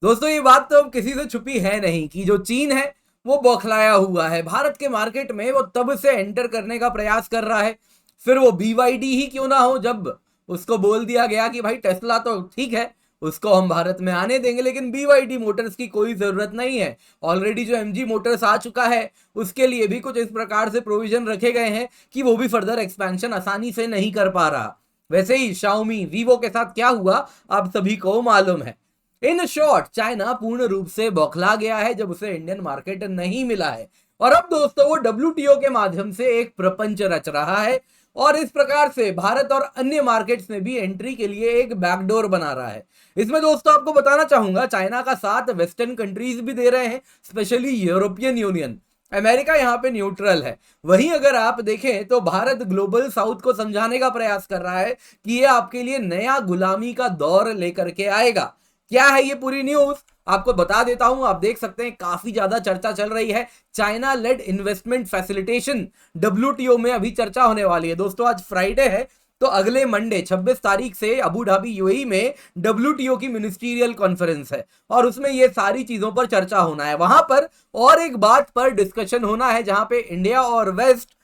दोस्तों ये बात तो अब किसी से छुपी है नहीं कि जो चीन है वो बौखलाया हुआ है भारत के मार्केट में। वो तब से एंटर करने का प्रयास कर रहा है, फिर वो बीवाईडी ही क्यों ना हो। जब उसको बोल दिया गया कि भाई टेस्ला तो ठीक है, उसको हम भारत में आने देंगे, लेकिन बीवाईडी मोटर्स की कोई जरूरत नहीं है। ऑलरेडी जो एमजी मोटर्स आ चुका है उसके लिए भी कुछ इस प्रकार से प्रोविजन रखे गए हैं कि वो भी फर्दर एक्सपेंशन आसानी से नहीं कर पा रहा। वैसे ही शाओमी वीवो के साथ क्या हुआ आप सभी को मालूम है। इन शॉर्ट चाइना पूर्ण रूप से बौखला गया है जब उसे इंडियन मार्केट नहीं मिला है, और अब दोस्तों वो डब्ल्यूटीओ के माध्यम से एक प्रपंच रच रहा है और इस प्रकार से भारत और अन्य मार्केट्स में भी एंट्री के लिए एक बैकडोर बना रहा है। इसमें दोस्तों आपको बताना चाहूंगा चाइना का साथ वेस्टर्न कंट्रीज भी दे रहे हैं, स्पेशली यूरोपियन यूनियन। अमेरिका यहाँ पे न्यूट्रल है। वहीं अगर आप देखें तो भारत ग्लोबल साउथ को समझाने का प्रयास कर रहा है कि ये आपके लिए नया गुलामी का दौर लेकर के आएगा। क्या है ये पूरी न्यूज आपको बता देता हूं। आप देख सकते हैं काफी ज्यादा चर्चा चल रही है। China led investment facilitation WTO में अभी चर्चा होने वाली है। दोस्तों आज फ्राइडे है, तो अगले मंडे 26 तारीख से अबू धाबी यूएई में डब्ल्यूटीओ की मिनिस्ट्रियल कॉन्फ्रेंस है और उसमें ये सारी चीजों पर चर्चा होना है। वहां पर और एक बात पर डिस्कशन होना है जहां पे इंडिया और वेस्ट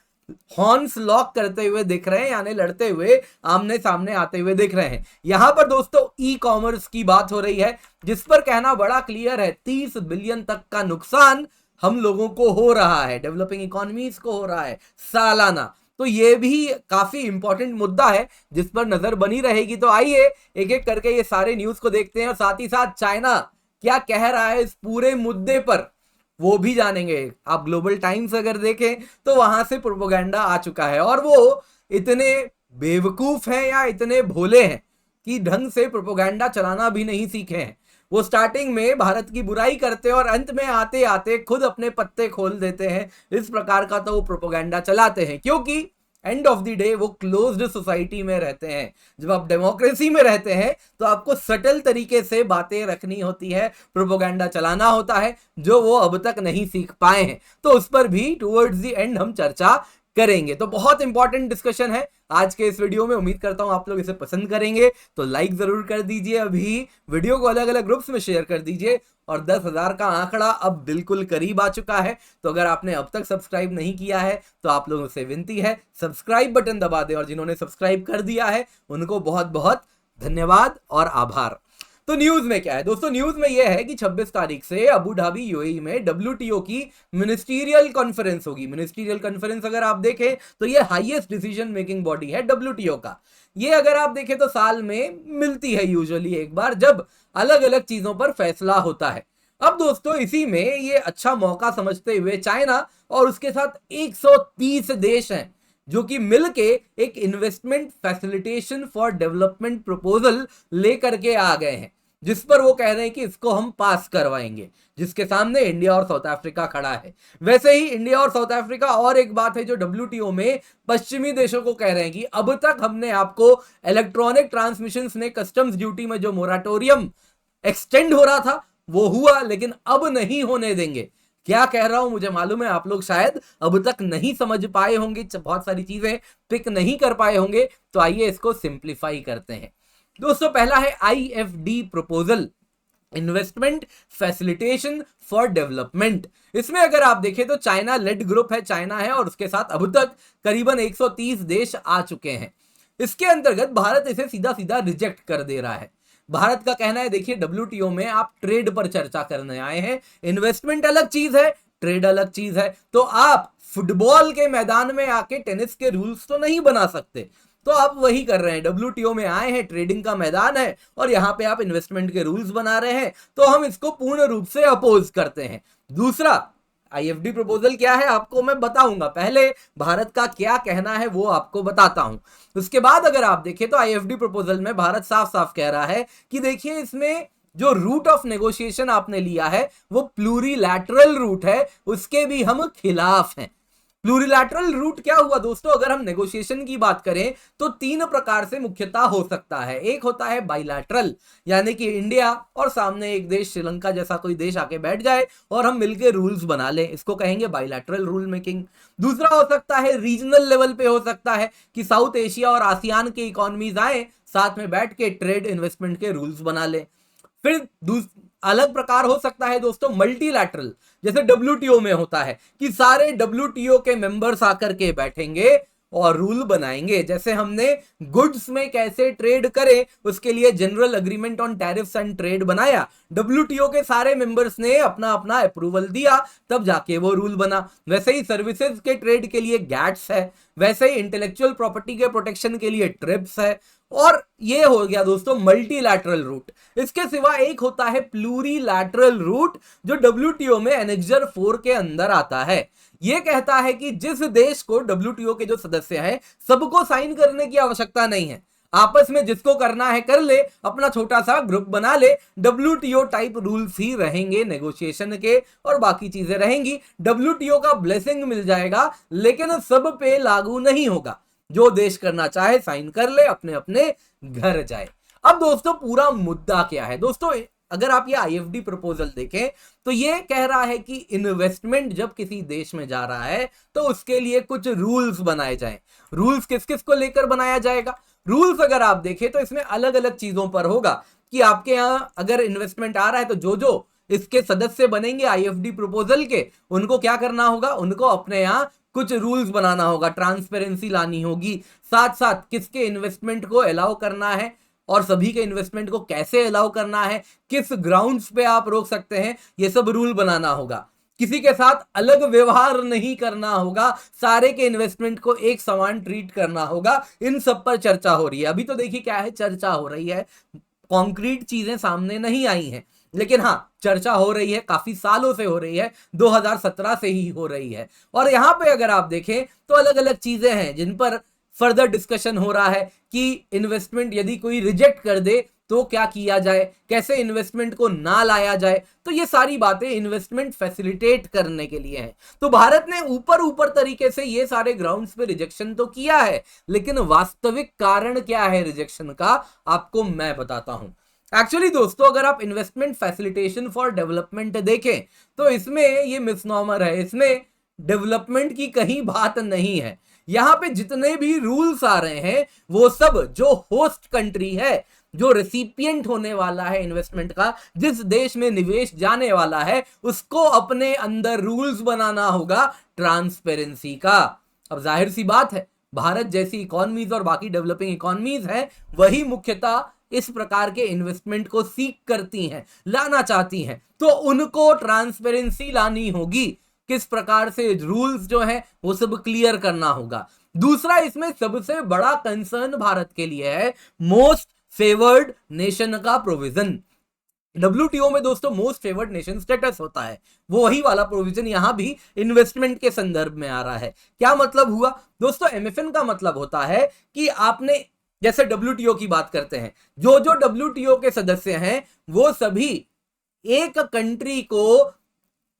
हॉर्न्स लॉक करते हुए दिख रहे हैं, यानी लड़ते हुए आमने सामने आते हुए दिख रहे हैं। यहां पर दोस्तों ई कॉमर्स की बात हो रही है जिस पर कहना बड़ा क्लियर है, 30 बिलियन तक का नुकसान हम लोगों को हो रहा है, डेवलपिंग इकोनॉमीज को हो रहा है सालाना। तो ये भी काफी इंपॉर्टेंट मुद्दा है जिस पर नजर बनी रहेगी। तो आइए एक एक करके ये सारे न्यूज को देखते हैं और साथ ही साथ चाइना क्या कह रहा है इस पूरे मुद्दे पर वो भी जानेंगे। आप ग्लोबल टाइम्स अगर देखें तो वहां से प्रोपोगंडा आ चुका है और वो इतने बेवकूफ हैं या इतने भोले हैं कि ढंग से प्रोपोगंडा चलाना भी नहीं सीखे हैं। वो स्टार्टिंग में भारत की बुराई करते और अंत में आते आते खुद अपने पत्ते खोल देते हैं। इस प्रकार का तो वो प्रोपोगंडा चलाते हैं क्योंकि एंड ऑफ द डे वो क्लोज्ड सोसाइटी में रहते हैं। जब आप डेमोक्रेसी में रहते हैं तो आपको सटल तरीके से बातें रखनी होती है, प्रोपोगंडा चलाना होता है, जो वो अब तक नहीं सीख पाए हैं। तो उस पर भी टुवर्ड्स द एंड हम चर्चा करेंगे। तो बहुत इंपॉर्टेंट डिस्कशन है आज के इस वीडियो में। उम्मीद करता हूं आप लोग इसे पसंद करेंगे, तो लाइक जरूर कर दीजिए, अभी वीडियो को अलग अलग ग्रुप्स में शेयर कर दीजिए। और 10,000 का आंकड़ा अब बिल्कुल करीब आ चुका है, तो अगर आपने अब तक सब्सक्राइब नहीं किया है तो आप लोगों से विनती है सब्सक्राइब बटन दबा दें, और जिन्होंने सब्सक्राइब कर दिया है उनको बहुत बहुत धन्यवाद और आभार। तो न्यूज में क्या है दोस्तों, न्यूज में यह है कि 26 तारीख से अबू धाबी यूएई में डब्ल्यूटीओ की मिनिस्ट्रियल कॉन्फ्रेंस होगी। मिनिस्ट्रियल कॉन्फ्रेंस अगर आप देखें तो यह हाईएस्ट डिसीजन मेकिंग बॉडी है डब्ल्यूटीओ का। ये अगर आप देखें तो साल में मिलती है यूजुअली एक बार, जब अलग अलग चीजों पर फैसला होता है। अब दोस्तों इसी में ये अच्छा मौका समझते हुए चाइना और उसके साथ 130 देश हैं जो कि मिलके एक investment facilitation for development proposal लेकर के आ गए हैं, जिस पर वो कह रहे हैं कि इसको हम पास करवाएंगे, जिसके सामने इंडिया और साउथ अफ्रीका खड़ा है। वैसे ही इंडिया और साउथ अफ्रीका और एक बात है जो डब्ल्यूटीओ में पश्चिमी देशों को कह रहे हैं कि अब तक हमने आपको इलेक्ट्रॉनिक ट्रांसमिशन में कस्टम्स ड्यूटी में जो मोराटोरियम एक्सटेंड हो रहा था वो हुआ, लेकिन अब नहीं होने देंगे। क्या कह रहा हूं मुझे मालूम है आप लोग शायद अब तक नहीं समझ पाए होंगे, बहुत सारी चीजें पिक नहीं कर पाए होंगे, तो आइए इसको सिंप्लीफाई करते हैं। दोस्तों पहला है IFD proposal, investment facilitation for development. इसमें अगर आप देखें तो चाइना लेड ग्रुप है, चाइना है और उसके साथ अब तक करीबन 130 देश आ चुके हैं। इसके अंतर्गत भारत इसे सीधा सीधा रिजेक्ट कर दे रहा है। भारत का कहना है देखिए डब्ल्यूटीओ में आप ट्रेड पर चर्चा करने आए हैं, इन्वेस्टमेंट अलग चीज है, ट्रेड अलग चीज है। तो आप फुटबॉल के मैदान में आके टेनिस के रूल्स तो नहीं बना सकते, तो आप वही कर रहे हैं। डब्ल्यूटीओ में आए हैं, ट्रेडिंग का मैदान है और यहां पे आप इन्वेस्टमेंट के रूल्स बना रहे हैं, तो हम इसको पूर्ण रूप से अपोज करते हैं। दूसरा आईएफडी प्रपोजल क्या है आपको मैं बताऊंगा, पहले भारत का क्या कहना है वो आपको बताता हूं। उसके बाद अगर आप देखें तो आईएफडी प्रपोजल में भारत साफ साफ कह रहा है कि देखिए इसमें जो रूट ऑफ नेगोशिएशन आपने लिया है वो प्लूरीलैटरल रूट है, उसके भी हम खिलाफ हैं। प्लूरिलैटरल रूट क्या हुआ दोस्तों, अगर हम नेगोशिएशन की बात करें तो 3 प्रकार से मुख्यतः हो सकता है। एक होता है बाइलैटरल, यानी कि इंडिया और सामने एक देश श्रीलंका जैसा कोई देश आके बैठ जाए और हम मिलके रूल्स बना लें, इसको कहेंगे बाइलैटरल रूल मेकिंग। दूसरा हो सकता है रीजनल लेवल पे, हो सकता है कि साउथ एशिया और आसियान की इकोनॉमीज आए साथ में बैठ के ट्रेड इन्वेस्टमेंट के रूल्स बना ले। फिर अलग प्रकार हो सकता है दोस्तों मल्टीलैटरल, जैसे डब्ल्यूटीओ में होता है कि सारे डब्ल्यूटीओ के मेंबर्स आकर के बैठेंगे और रूल बनाएंगे। जैसे हमने गुड्स में कैसे ट्रेड करे उसके लिए general agreement on tariffs and trade बनाया, डब्ल्यूटीओ के सारे मेंबर्स ने अपना अपना अप्रूवल दिया, तब जाके वो रूल बना। वैसे ही सर्विसेज के ट्रेड के लिए गैट्स है, वैसे ही इंटेलेक्चुअल प्रॉपर्टी के प्रोटेक्शन के लिए ट्रिप्स है, और ये हो गया दोस्तों मल्टीलैटरल रूट। इसके सिवा एक होता है प्लूरीलैटरल रूट जो डब्ल्यूटीओ में एनेक्सर 4 के अंदर आता है। ये कहता है कि जिस देश को डब्ल्यूटीओ के जो सदस्य हैं सबको साइन करने की आवश्यकता नहीं है, आपस में जिसको करना है कर ले, अपना छोटा सा ग्रुप बना ले, डब्ल्यूटीओ टाइप रूल्स ही रहेंगे नेगोशिएशन के और बाकी चीजें रहेंगी। डब्ल्यूटीओ का ब्लेसिंग मिल जाएगा लेकिन सब पे लागू नहीं होगा, जो देश करना चाहे साइन कर ले, अपने अपने घर जाए। अब दोस्तों पूरा मुद्दा क्या है दोस्तों, अगर आप ये आईएफडी प्रपोजल देखें तो ये कह रहा है कि इन्वेस्टमेंट जब किसी देश में जा रहा है तो उसके लिए कुछ रूल्स बनाए जाएं। रूल्स किस किस को लेकर बनाया जाएगा? रूल्स अगर आप देखें तो इसमें अलग अलग चीजों पर होगा कि आपके यहां अगर इन्वेस्टमेंट आ रहा है तो जो जो इसके सदस्य बनेंगे आईएफडी प्रपोजल के, उनको क्या करना होगा, उनको अपने यहां कुछ रूल्स बनाना होगा, ट्रांसपेरेंसी लानी होगी, साथ साथ किसके इन्वेस्टमेंट को अलाउ करना है और सभी के इन्वेस्टमेंट को कैसे अलाउ करना है, किस ग्राउंड्स पे आप रोक सकते हैं, ये सब रूल बनाना होगा। किसी के साथ अलग व्यवहार नहीं करना होगा, सारे के इन्वेस्टमेंट को एक समान ट्रीट करना होगा। इन सब पर चर्चा हो रही है। अभी तो देखिए क्या है, चर्चा हो रही है, कॉन्क्रीट चीजें सामने नहीं आई हैं, लेकिन हाँ चर्चा हो रही है, काफी सालों से हो रही है, 2017 से ही हो रही है। और यहां पे अगर आप देखें तो अलग अलग चीजें हैं जिन पर फर्दर डिस्कशन हो रहा है कि इन्वेस्टमेंट यदि कोई रिजेक्ट कर दे तो क्या किया जाए, कैसे इन्वेस्टमेंट को ना लाया जाए। तो ये सारी बातें इन्वेस्टमेंट फैसिलिटेट करने के लिए हैं। तो भारत ने ऊपर ऊपर तरीके से ये सारे ग्राउंड्स पे रिजेक्शन तो किया है, लेकिन वास्तविक कारण क्या है रिजेक्शन का, आपको मैं बताता हूं। एक्चुअली दोस्तों अगर आप इन्वेस्टमेंट फैसिलिटेशन फॉर डेवलपमेंट देखें तो इसमें ये मिसनॉमर है, इसमें डेवलपमेंट की कहीं बात नहीं है। यहां पे जितने भी रूल्स आ रहे हैं वो सब जो होस्ट कंट्री है, जो रेसिपिएंट होने वाला है इन्वेस्टमेंट का, जिस देश में निवेश जाने वाला है, उसको अपने अंदर रूल्स बनाना होगा ट्रांसपेरेंसी का। अब जाहिर सी बात है भारत जैसी इकोनॉमीज और बाकी डेवलपिंग इकोनॉमीज हैं वही मुख्यतः इस प्रकार के इन्वेस्टमेंट को सीख करती हैं, लाना चाहती हैं, तो उनको ट्रांसपेरेंसी लानी होगी। किस प्रकार से रूल्स जो है वो सब क्लियर करना होगा। दूसरा इसमें सबसे बड़ा कंसर्न भारत के लिए है मोस्ट फेवर्ड नेशन का प्रोविजन। डब्ल्यूटीओ में दोस्तों मोस्ट फेवर्ड नेशन स्टेटस होता है, वो वही वाला प्रोविजन यहां भी इन्वेस्टमेंट के संदर्भ में आ रहा है। क्या मतलब हुआ दोस्तों, एमएफएन का मतलब होता है कि आपने जैसे डब्ल्यूटीओ की बात करते हैं, जो जो डब्ल्यूटीओ के सदस्य हैं वो सभी एक कंट्री को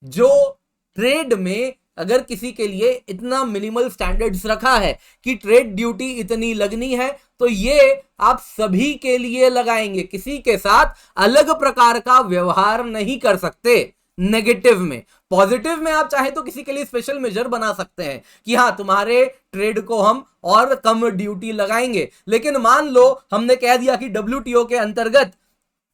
जो ट्रेड में अगर किसी के लिए इतना मिनिमल स्टैंडर्ड्स रखा है कि ट्रेड ड्यूटी इतनी लगनी है तो ये आप सभी के लिए लगाएंगे, किसी के साथ अलग प्रकार का व्यवहार नहीं कर सकते। नेगेटिव में, पॉजिटिव में आप चाहे तो किसी के लिए स्पेशल मेजर बना सकते हैं कि हाँ तुम्हारे ट्रेड को हम और कम ड्यूटी लगाएंगे, लेकिन मान लो हमने कह दिया कि डब्ल्यूटीओ के अंतर्गत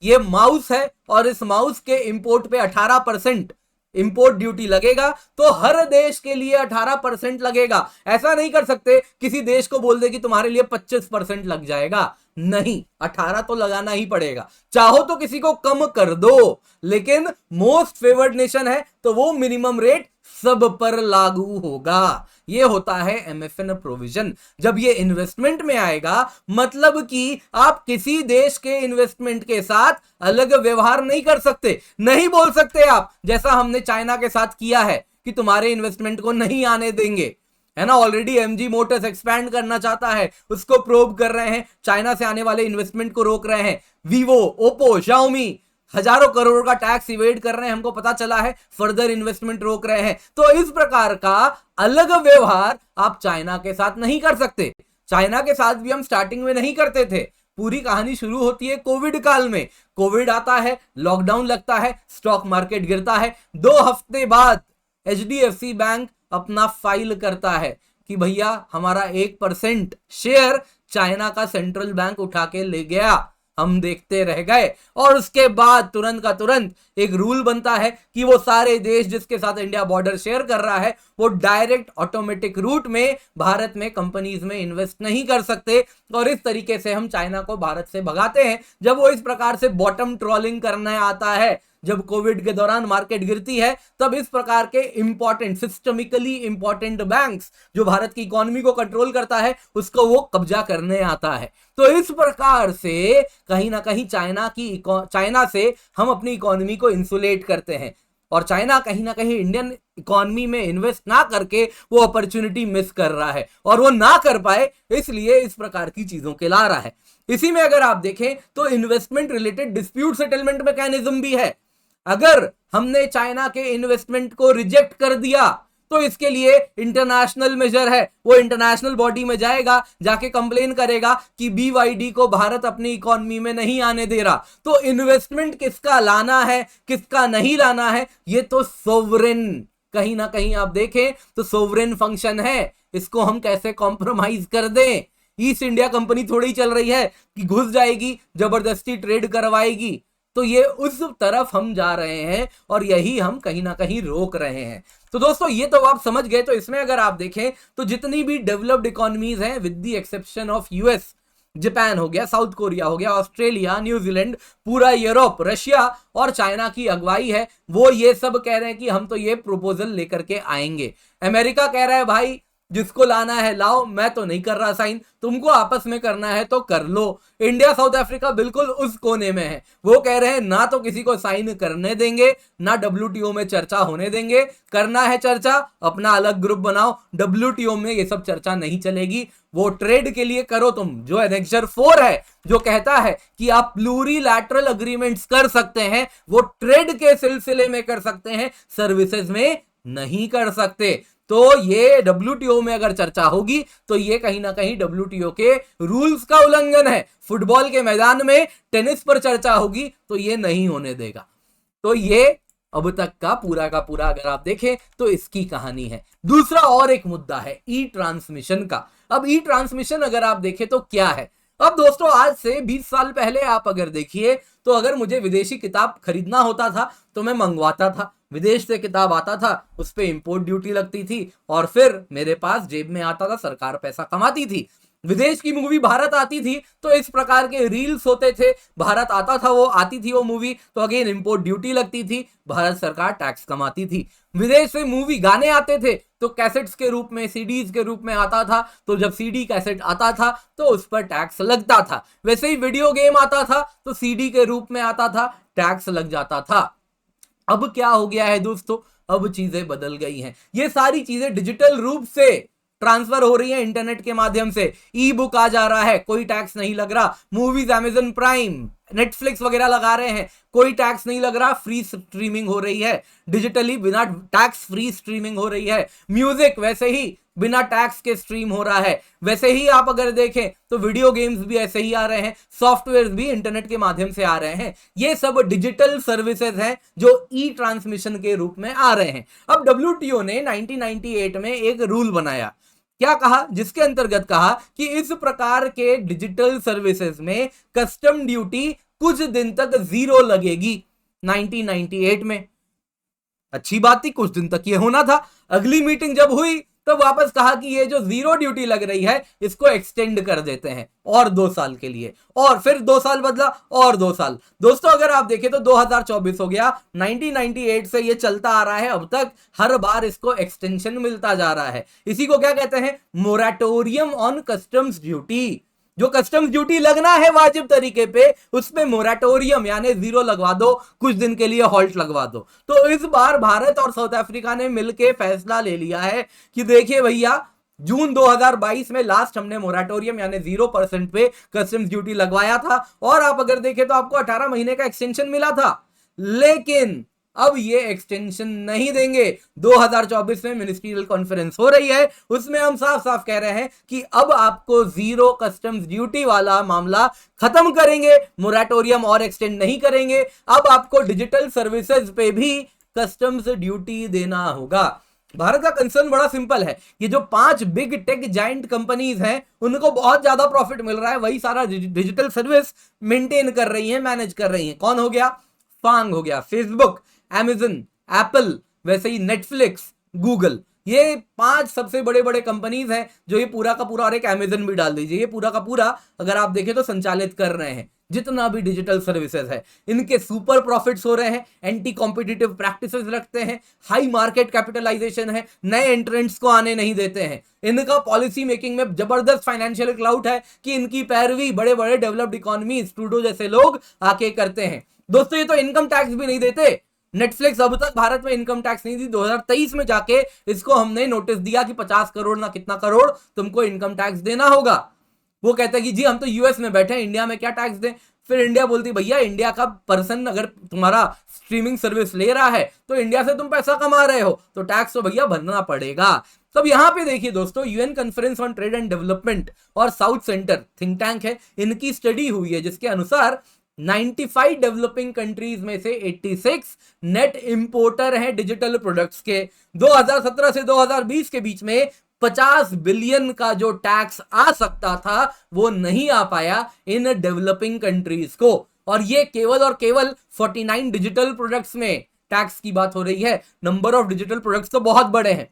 ये माउस है और इस माउस के इंपोर्ट पे 18% इंपोर्ट ड्यूटी लगेगा, तो हर देश के लिए 18% लगेगा। ऐसा नहीं कर सकते किसी देश को बोल दे कि तुम्हारे लिए 25% लग जाएगा, नहीं, 18 तो लगाना ही पड़ेगा। चाहो तो किसी को कम कर दो, लेकिन मोस्ट फेवर्ड नेशन है तो वो मिनिमम रेट सब पर लागू होगा। ये होता है एमएफएन प्रोविजन। जब ये इन्वेस्टमेंट में आएगा मतलब कि आप किसी देश के इन्वेस्टमेंट के साथ अलग व्यवहार नहीं कर सकते, नहीं बोल सकते आप जैसा हमने चाइना के साथ किया है कि तुम्हारे इन्वेस्टमेंट को नहीं आने देंगे, है ना। ऑलरेडी एमजी मोटर्स एक्सपैंड करना चाहता है, उसको प्रोब कर रहे हैं, चाइना से आने वाले इन्वेस्टमेंट को रोक रहे हैं। वीवो, ओप्पो, शाओमी हजारों करोड़ का टैक्स इवेड कर रहे हैं, हमको पता चला है, फर्दर इन्वेस्टमेंट रोक रहे हैं। तो इस प्रकार का अलग व्यवहार आप चाइना के साथ नहीं कर सकते। चाइना के साथ भी हम स्टार्टिंग में नहीं करते थे, पूरी कहानी शुरू होती है कोविड काल में। कोविड आता है, लॉकडाउन लगता है, स्टॉक मार्केट गिरता है, 2 हफ्ते बाद एचडीएफसी बैंक अपना फाइल करता है कि भैया हमारा 1% शेयर चाइना का सेंट्रल बैंक उठा के ले गया। हम देखते रह गए। और उसके बाद तुरंत का तुरंत एक रूल बनता है कि वो सारे देश जिसके साथ इंडिया बॉर्डर शेयर कर रहा है वो डायरेक्ट ऑटोमेटिक रूट में भारत में कंपनीज में इन्वेस्ट नहीं कर सकते। और इस तरीके से हम चाइना को भारत से भगाते हैं। जब वो इस प्रकार से बॉटम ट्रॉलिंग करने आता है, जब कोविड के दौरान मार्केट गिरती है, तब इस प्रकार के इंपॉर्टेंट सिस्टमिकली इंपॉर्टेंट बैंक्स जो भारत की इकोनॉमी को कंट्रोल करता है उसको वो कब्जा करने आता है। तो इस प्रकार से कहीं ना कहीं चाइना से हम अपनी इकोनॉमी को इंसुलेट करते हैं और चाइना कहीं ना कहीं इंडियन इकोनॉमी में इन्वेस्ट ना करके वो अपॉर्चुनिटी मिस कर रहा है और वो ना कर पाए इसलिए इस प्रकार की चीजों के ला रहा है। इसी में अगर आप देखें तो investment related dispute settlement mechanism भी है। अगर हमने चाइना के इन्वेस्टमेंट को रिजेक्ट कर दिया तो इसके लिए इंटरनेशनल मेजर है, वो इंटरनेशनल बॉडी में जाएगा, जाके कंप्लेन करेगा कि बीवाईडी को भारत अपनी इकोनॉमी में नहीं आने दे रहा। तो इन्वेस्टमेंट किसका लाना है किसका नहीं लाना है ये तो सोवरेन, कहीं ना कहीं आप देखें तो सोवरेन फंक्शन है, इसको हम कैसे कॉम्प्रोमाइज कर दें। ईस्ट इंडिया कंपनी थोड़ी चल रही है कि घुस जाएगी जबरदस्ती ट्रेड करवाएगी। तो ये उस तरफ हम जा रहे हैं और यही हम कहीं ना कहीं रोक रहे हैं। तो दोस्तों ये तो आप समझ गए। तो इसमें अगर आप देखें तो जितनी भी डेवलप्ड इकोनॉमीज हैं with the exception of US, Japan हो गया, साउथ कोरिया हो गया, ऑस्ट्रेलिया, न्यूजीलैंड, पूरा यूरोप, रशिया और चाइना की अगुवाई है, वो ये सब कह रहे हैं कि हम तो ये प्रपोजल लेकर के आएंगे। अमेरिका कह रहा है भाई जिसको लाना है लाओ, मैं तो नहीं कर रहा साइन, तुमको आपस में करना है तो कर लो। इंडिया साउथ अफ्रीका बिल्कुल उस कोने में है, वो कह रहे हैं ना तो किसी को साइन करने देंगे ना डब्ल्यूटीओ में चर्चा होने देंगे, करना है चर्चा अपना अलग ग्रुप बनाओ, डब्ल्यूटीओ में ये सब चर्चा नहीं चलेगी, वो ट्रेड के लिए करो तुम। जो एनेक्सर 4 है जो कहता है कि आप प्लूरीलैटरल अग्रीमेंट्स कर सकते हैं, वो ट्रेड के सिलसिले में कर सकते हैं, सर्विसेज में नहीं कर सकते। तो ये डब्ल्यूटीओ में अगर चर्चा होगी तो ये कहीं ना कहीं डब्ल्यूटीओ के रूल्स का उल्लंघन है। फुटबॉल के मैदान में टेनिस पर चर्चा होगी तो ये नहीं होने देगा। तो ये अब तक का पूरा अगर आप देखें तो इसकी कहानी है। दूसरा और एक मुद्दा है ई ट्रांसमिशन का। अब ई ट्रांसमिशन अगर आप देखें तो क्या है। अब दोस्तों आज से 20 साल पहले आप अगर देखिए तो अगर मुझे विदेशी किताब खरीदना होता था तो मैं मंगवाता था, विदेश से किताब आता था, उस पे इंपोर्ट ड्यूटी लगती थी और फिर मेरे पास जेब में आता था, सरकार पैसा कमाती थी। विदेश की मूवी भारत आती थी तो इस प्रकार के रील्स होते थे, भारत आता था वो आती थी वो मूवी तो अगेन इंपोर्ट ड्यूटी लगती थी, भारत सरकार टैक्स कमाती थी। विदेश से मूवी गाने आते थे तो कैसेट्स के रूप में, सीडीज के रूप में आता था, तो जब सीडी कैसेट आता था तो उस पर टैक्स लगता था। वैसे ही वीडियो गेम आता था तो सीडी के रूप में आता था, टैक्स लग जाता था। अब क्या हो गया है दोस्तों, अब चीजें बदल गई हैं। ये सारी चीजें डिजिटल रूप से ट्रांसफर हो रही है इंटरनेट के माध्यम से, ई बुक आ जा रहा है, कोई टैक्स नहीं लग रहा, मूवीज अमेजन प्राइम, नेटफ्लिक्स वगैरह लगा रहे हैं, कोई टैक्स नहीं लग रहा, फ्री स्ट्रीमिंग हो रही है, डिजिटली बिना टैक्स फ्री स्ट्रीमिंग हो रही है। म्यूजिक वैसे ही बिना टैक्स के स्ट्रीम हो रहा है। वैसे ही आप अगर देखें तो वीडियो गेम्स भी ऐसे ही आ रहे हैं, सॉफ्टवेयर भी इंटरनेट के माध्यम से आ रहे हैं। ये सब डिजिटल सर्विसेज हैं जो ई ट्रांसमिशन के रूप में आ रहे हैं। अब डब्ल्यूटीओ ने 1998 में एक रूल बनाया, क्या कहा, जिसके अंतर्गत कहा कि इस प्रकार के डिजिटल सर्विसेज में कस्टम ड्यूटी कुछ दिन तक 0 लगेगी। 1998 में अच्छी बात थी, कुछ दिन तक ये होना था। अगली मीटिंग जब हुई तो वापस कहा कि ये जो 0 ड्यूटी लग रही है इसको एक्सटेंड कर देते हैं और 2 साल के लिए, और फिर 2 साल बदला और 2 साल। दोस्तों अगर आप देखें तो 2024 हो गया, 1998 से ये चलता आ रहा है, अब तक हर बार इसको एक्सटेंशन मिलता जा रहा है। इसी को क्या कहते हैं, मोरेटोरियम ऑन कस्टम्स ड्यूटी। जो कस्टम्स ड्यूटी लगना है वाजिब तरीके पे उसमें मोरेटोरियम यानी 0 लगवा दो, कुछ दिन के लिए हॉल्ट लगवा दो। तो इस बार भारत और साउथ अफ्रीका ने मिलकर फैसला ले लिया है कि देखिए भैया, जून 2022 में लास्ट हमने मोरेटोरियम यानी 0% पे कस्टम्स ड्यूटी लगवाया था और आप अगर देखें तो आपको 18 महीने का एक्सटेंशन मिला था, लेकिन अब ये एक्सटेंशन नहीं देंगे। 2024 में मिनिस्ट्रियल कॉन्फ्रेंस हो रही है, उसमें हम साफ साफ कह रहे हैं कि अब आपको 0 कस्टम्स ड्यूटी वाला मामला खत्म करेंगे, मोरेटोरियम और एक्सटेंड नहीं करेंगे। अब आपको डिजिटल सर्विसेज पे भी कस्टम्स ड्यूटी देना होगा। भारत का कंसर्न बड़ा सिंपल है, ये जो 5 बिग टेक जाइंट कंपनीज हैं उनको बहुत ज्यादा प्रॉफिट मिल रहा है, वही सारा डिजिटल सर्विस मेंटेन कर रही है, मैनेज कर रही है। कौन हो गया? फांग हो गया, फेसबुक, अमेजन, एप्पल, वैसे ही नेटफ्लिक्स, गूगल। ये 5 सबसे बड़े बड़े कंपनीज हैं जो ये पूरा का पूरा, और एक अमेजन भी डाल दीजिए, ये पूरा का पूरा अगर आप देखें तो संचालित कर रहे हैं जितना भी डिजिटल सर्विसेज है। इनके सुपर प्रॉफिट्स हो रहे हैं, एंटी कॉम्पिटिटिव प्रैक्टिसेस रखते हैं, हाई मार्केट कैपिटलाइजेशन है, नए एंट्रेंट्स को आने नहीं देते हैं। इनका पॉलिसी मेकिंग में जबरदस्त फाइनेंशियल क्लाउड है कि इनकी पैरवी बड़े बड़े डेवलप्ड इकोनॉमीज, ट्रूडो जैसे लोग आके करते हैं। दोस्तों ये तो इनकम टैक्स भी नहीं देते। नेटफ्लिक्स अब तक भारत में इनकम टैक्स नहीं दी, 2023 में जाके इसको हमने नोटिस दिया कि 50 करोड़ ना कितना करोड़ तुमको इनकम टैक्स देना होगा। वो कहता है कि जी हम तो यूएस में बैठे हैं, इंडिया में क्या टैक्स दें। फिर इंडिया बोलती भैया इंडिया का पर्सन अगर तुम्हारा स्ट्रीमिंग सर्विस ले रहा है तो इंडिया से तुम पैसा कमा रहे हो तो टैक्स तो भैया भरना पड़ेगा। तो अब यहां पे देखिए दोस्तों, UN conference on trade and development और साउथ सेंटर थिंक टैंक है, इनकी स्टडी हुई है जिसके अनुसार 95 डेवलपिंग कंट्रीज में से 86 नेट इंपोर्टर हैं डिजिटल प्रोडक्ट्स के। 2017 से 2020 के बीच में 50 बिलियन का जो टैक्स आ सकता था वो नहीं आ पाया इन डेवलपिंग कंट्रीज को, और ये केवल और केवल 49 डिजिटल प्रोडक्ट्स में टैक्स की बात हो रही है। नंबर ऑफ डिजिटल प्रोडक्ट्स तो बहुत बड़े हैं।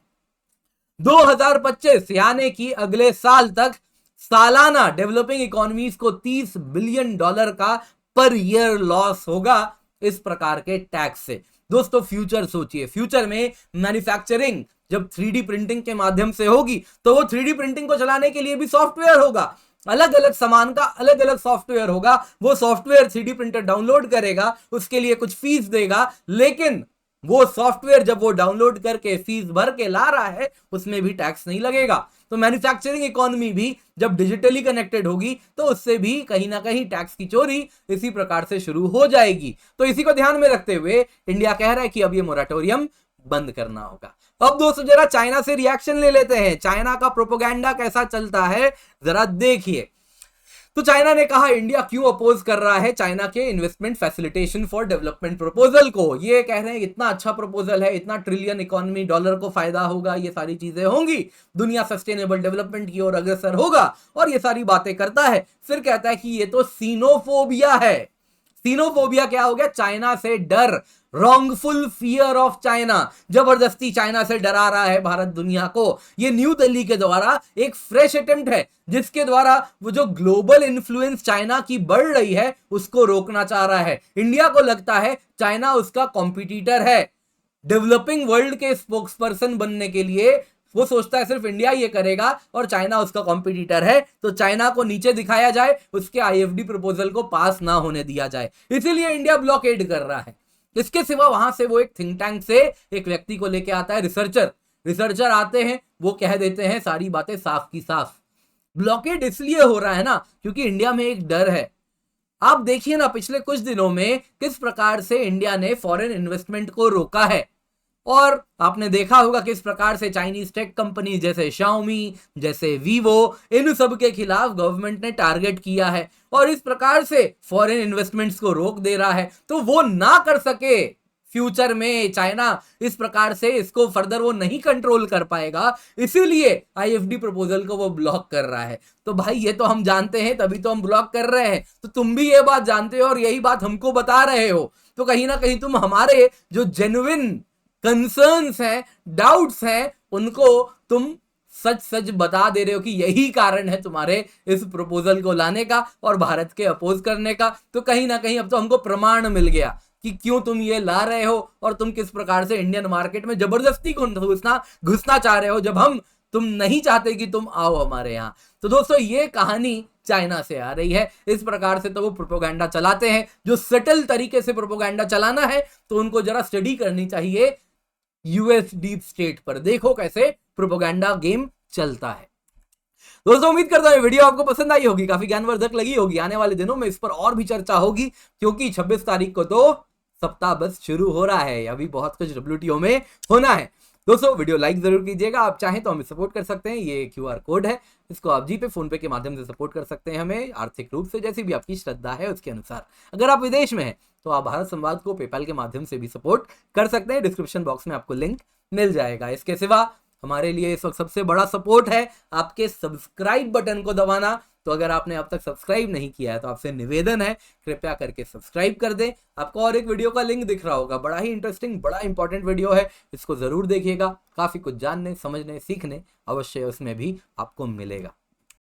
2025 यानी कि अगले साल तक सालाना डेवलपिंग इकोनॉमीज को $30 बिलियन का पर ईयर लॉस होगा इस प्रकार के टैक्स से। दोस्तों फ्यूचर सोचिए, फ्यूचर में मैन्युफैक्चरिंग जब 3D प्रिंटिंग के माध्यम से होगी तो वो 3D प्रिंटिंग को चलाने के लिए भी सॉफ्टवेयर होगा, अलग अलग सामान का अलग अलग सॉफ्टवेयर होगा। वो सॉफ्टवेयर 3D प्रिंटर डाउनलोड करेगा, उसके लिए कुछ फीस देगा, लेकिन वो सॉफ्टवेयर जब वो डाउनलोड करके फीस भर के ला रहा है उसमें भी टैक्स नहीं लगेगा। तो मैन्युफैक्चरिंग इकोनॉमी भी जब डिजिटली कनेक्टेड होगी तो उससे भी कहीं ना कहीं टैक्स की चोरी इसी प्रकार से शुरू हो जाएगी। तो इसी को ध्यान में रखते हुए इंडिया कह रहा है कि अब ये मोरेटोरियम बंद करना होगा। अब दोस्तों जरा चाइना से रिएक्शन ले लेते हैं, चाइना का प्रोपेगेंडा कैसा चलता है जरा देखिए। तो चाइना ने कहा इंडिया क्यों अपोज कर रहा है चाइना के investment facilitation for development proposal को। ये कह रहे हैं इतना अच्छा प्रपोजल है, इतना ट्रिलियन इकोनॉमी डॉलर को फायदा होगा, ये सारी चीजें होंगी, दुनिया सस्टेनेबल डेवलपमेंट की ओर अग्रसर होगा, और ये सारी बातें करता है। फिर कहता है कि ये तो सीनोफोबिया है। सीनोफोबिया क्या हो गया? चाइना से डर, रॉन्गफुल फियर ऑफ चाइना, जबरदस्ती चाइना से डरा रहा है भारत दुनिया को। ये न्यू दिल्ली के द्वारा एक फ्रेश अटेम्प्ट है जिसके द्वारा वो जो ग्लोबल इन्फ्लुएंस चाइना की बढ़ रही है उसको रोकना चाह रहा है। इंडिया को लगता है चाइना उसका कॉम्पिटिटर है। डेवलपिंग वर्ल्ड के स्पोक्स पर्सन बनने के लिए वो सोचता है सिर्फ इंडिया ये करेगा और चाइना उसका कॉम्पिटिटर है, तो चाइना को नीचे दिखाया जाए, उसके आईएफडी प्रपोजल को पास ना होने दिया जाए, इसीलिए इंडिया ब्लॉकेड कर रहा है। इसके सिवा वहां से वो एक थिंक टैंक से एक व्यक्ति को लेके आता है, रिसर्चर आते हैं, वो कह देते हैं सारी बातें साफ की साफ। ब्लॉकेड इसलिए हो रहा है ना क्योंकि इंडिया में एक डर है। आप देखिए ना पिछले कुछ दिनों में किस प्रकार से इंडिया ने फॉरेन इन्वेस्टमेंट को रोका है, और आपने देखा होगा किस प्रकार से चाइनीज टेक कंपनी जैसे शाओमी, जैसे वीवो, इन सब के खिलाफ गवर्नमेंट ने टारगेट किया है और इस प्रकार से फॉरेन इन्वेस्टमेंट्स को रोक दे रहा है। तो वो ना कर सके फ्यूचर में चाइना, इस प्रकार से इसको फर्दर वो नहीं कंट्रोल कर पाएगा, इसीलिए आईएफडी प्रपोजल को वो ब्लॉक कर रहा है। तो भाई ये तो हम जानते हैं, तभी तो हम ब्लॉक कर रहे हैं, तो तुम भी ये बात जानते हो और यही बात हमको बता रहे हो, तो कहीं ना कहीं तुम हमारे जो जेन्युइन कंसर्न्स हैं, डाउट्स हैं, उनको तुम सच सच बता दे रहे हो कि यही कारण है तुम्हारे इस प्रपोजल को लाने का और भारत के अपोज करने का। तो कहीं ना कहीं अब तो हमको प्रमाण मिल गया कि क्यों तुम ये ला रहे हो और तुम किस प्रकार से इंडियन मार्केट में जबरदस्ती घुसना चाह रहे हो, जब तुम नहीं चाहते कि तुम आओ हमारे यहाँ। तो दोस्तों ये कहानी चाइना से आ रही है। इस प्रकार से तो वो प्रोपोगेंडा चलाते हैं, जो सटल तरीके से प्रोपोगेंडा चलाना है तो उनको जरा स्टडी करनी चाहिए यूएस डीप स्टेट पर। देखो कैसे प्रोपोगेंडा गेम चलता है। दोस्तों उम्मीद करता हूं वीडियो आपको पसंद आई होगी, काफी ज्ञानवर्धक लगी होगी। आने वाले दिनों में इस पर और भी चर्चा होगी क्योंकि 26 तारीख को तो सप्ताह बस शुरू हो रहा है, अभी बहुत कुछ डब्ल्यूटीओ में होना है। दोस्तों वीडियो लाइक जरूर कीजिएगा, आप चाहें तो हमें सपोर्ट कर सकते हैं, ये क्यूआर कोड है, इसको आप जीपे फोन पे के माध्यम से सपोर्ट कर सकते हैं हमें आर्थिक रूप से, जैसी भी आपकी श्रद्धा है उसके अनुसार। अगर आप विदेश में हैं तो आप भारत संवाद को पेपैल के माध्यम से भी सपोर्ट कर सकते हैं, डिस्क्रिप्शन बॉक्स में आपको लिंक मिल जाएगा। इसके सिवा हमारे लिए इस वक्त सबसे बड़ा सपोर्ट है आपके सब्सक्राइब बटन को दबाना। तो अगर आपने अब तक सब्सक्राइब नहीं किया है तो आपसे निवेदन है कृपया करके सब्सक्राइब कर दें। आपको और एक वीडियो का लिंक दिख रहा होगा, बड़ा ही इंटरेस्टिंग बड़ा इंपॉर्टेंट वीडियो है, इसको जरूर देखिएगा। काफी कुछ जानने समझने सीखने अवश्य उसमें भी आपको मिलेगा।